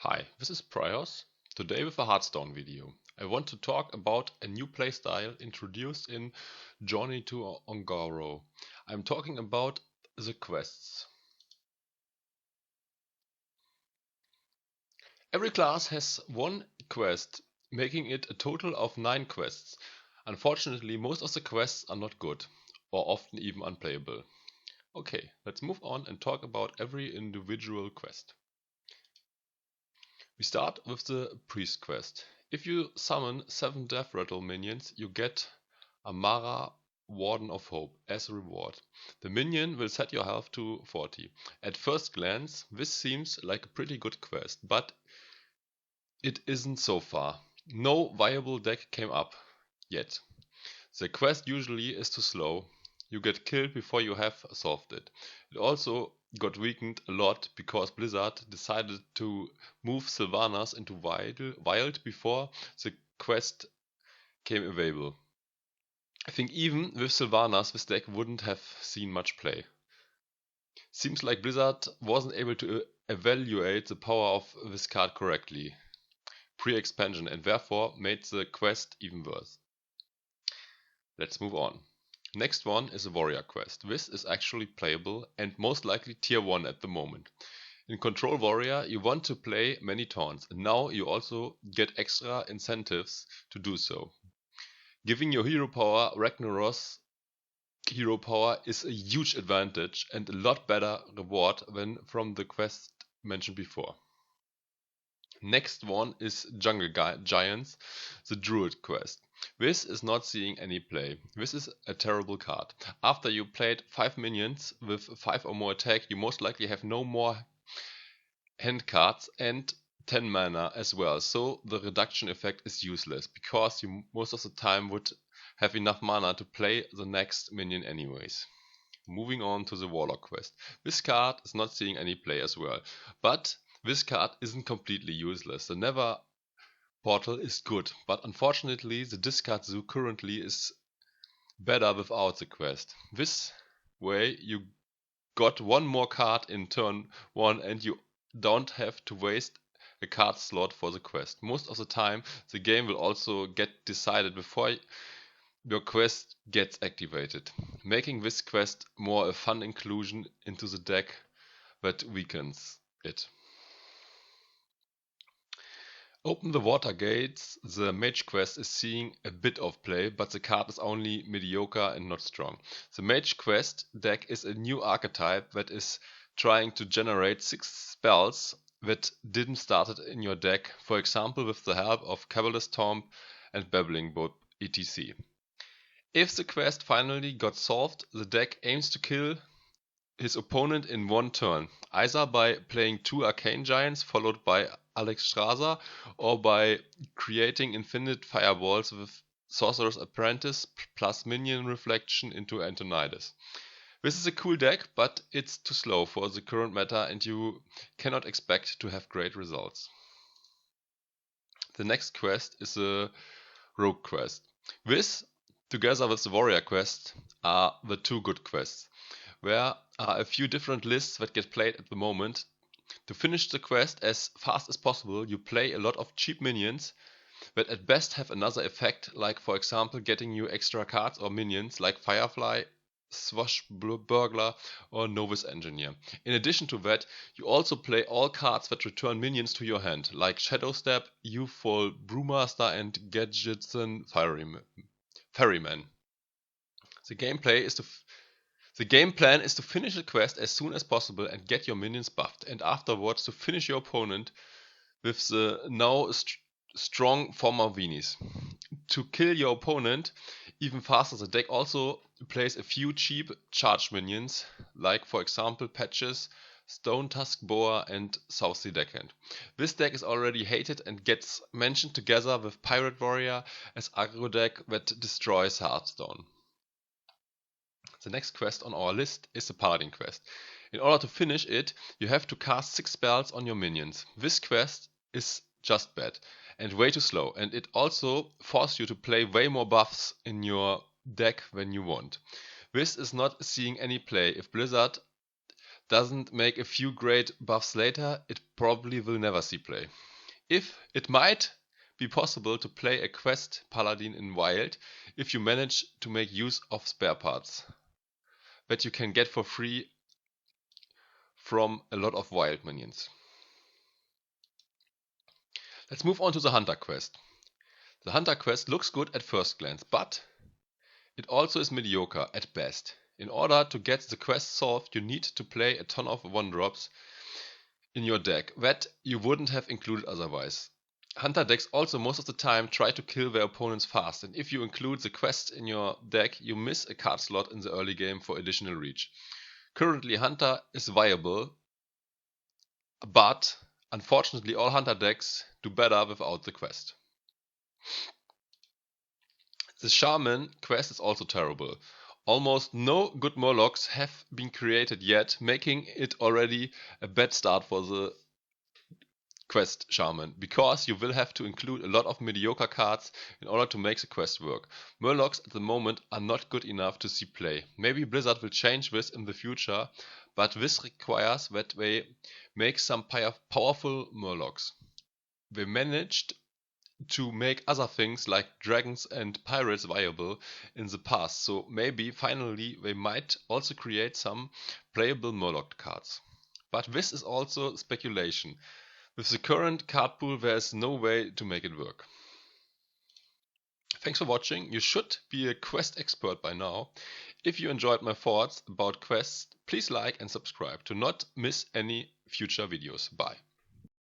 Hi, this is Prios. Today with a Hearthstone video. I want to talk about a new playstyle introduced in Journey to Ongoro. I'm talking about the quests. Every class has one quest, making it a total of 9 quests. Unfortunately, most of the quests are not good, or often even unplayable. Okay, let's move on and talk about every individual quest. We start with the Priest quest. If you summon 7 Death Rattle minions, you get a Mara Warden of Hope as a reward. The minion will set your health to 40. At first glance, this seems like a pretty good quest, but it isn't so far. No viable deck came up yet. The quest usually is too slow. You get killed before you have solved it. It also got weakened a lot because Blizzard decided to move Sylvanas into Wild before the quest came available. I think even with Sylvanas this deck wouldn't have seen much play. Seems like Blizzard wasn't able to evaluate the power of this card correctly pre-expansion and therefore made the quest even worse. Let's move on. Next one is a warrior quest. This is actually playable and most likely tier 1 at the moment. In Control Warrior you want to play many taunts and now you also get extra incentives to do so. Giving your hero power Ragnaros hero power is a huge advantage and a lot better reward than from the quest mentioned before. Next one is Jungle Giants, the Druid quest. This is not seeing any play. This is a terrible card. After you played 5 minions with 5 or more attack, you most likely have no more hand cards and 10 mana as well. So the reduction effect is useless because you most of the time would have enough mana to play the next minion anyways. Moving on to the Warlock quest. This card is not seeing any play as well, but this card isn't completely useless. The Never Portal is good, but unfortunately the discard zoo currently is better without the quest. This way you got one more card in turn 1 and you don't have to waste a card slot for the quest. Most of the time the game will also get decided before your quest gets activated, making this quest more a fun inclusion into the deck that weakens it. Open the Water Gates, the Mage quest is seeing a bit of play, but the card is only mediocre and not strong. The Mage quest deck is a new archetype that is trying to generate 6 spells that didn't start in your deck, for example with the help of Cavalier's Tomb and Babbling Boat etc. If the quest finally got solved, the deck aims to kill his opponent in one turn, either by playing 2 Arcane Giants followed by Alexstrasza or by creating infinite fireballs with Sorcerer's Apprentice plus Minion Reflection into Antonidas. This is a cool deck, but it's too slow for the current meta and you cannot expect to have great results. The next quest is a Rogue quest. This, together with the Warrior quest, are the 2 good quests. There are a few different lists that get played at the moment. To finish the quest as fast as possible, you play a lot of cheap minions that at best have another effect, like for example getting you extra cards or minions like Firefly, Swashbuckler or Novus Engineer. In addition to that, you also play all cards that return minions to your hand, like Shadowstep, Youthful Brewmaster and Gadgetzan Ferryman. The game plan is to finish the quest as soon as possible and get your minions buffed, and afterwards to finish your opponent with the now strong former Vinis. To kill your opponent even faster, the deck also plays a few cheap charge minions, like for example Patches, Stone Tusk Boa and South Sea Deckhand. This deck is already hated and gets mentioned together with Pirate Warrior as aggro deck that destroys Hearthstone. The next quest on our list is the Paladin quest. In order to finish it, you have to cast 6 spells on your minions. This quest is just bad and way too slow, and it also forces you to play way more buffs in your deck than you want. This is not seeing any play if Blizzard doesn't make a few great buffs later, it probably will never see play. If it might be possible to play a quest paladin in wild if you manage to make use of spare parts that you can get for free from a lot of wild minions. Let's move on to the hunter quest. The hunter quest looks good at first glance, but it also is mediocre at best. In order to get the quest solved, you need to play a ton of 1-drops in your deck that you wouldn't have included otherwise. Hunter decks also most of the time try to kill their opponents fast, and if you include the quest in your deck, you miss a card slot in the early game for additional reach. Currently, Hunter is viable, but unfortunately all Hunter decks do better without the quest. The Shaman quest is also terrible. Almost no good Murlocs have been created yet, making it already a bad start for the quest Shaman, because you will have to include a lot of mediocre cards in order to make the quest work. Murlocs at the moment are not good enough to see play. Maybe Blizzard will change this in the future, but this requires that they make some powerful Murlocs. They managed to make other things like dragons and pirates viable in the past, so maybe finally they might also create some playable Murloc cards. But this is also speculation. With the current card pool, there is no way to make it work. Thanks for watching. You should be a quest expert by now. If you enjoyed my thoughts about quests, please like and subscribe to not miss any future videos. Bye.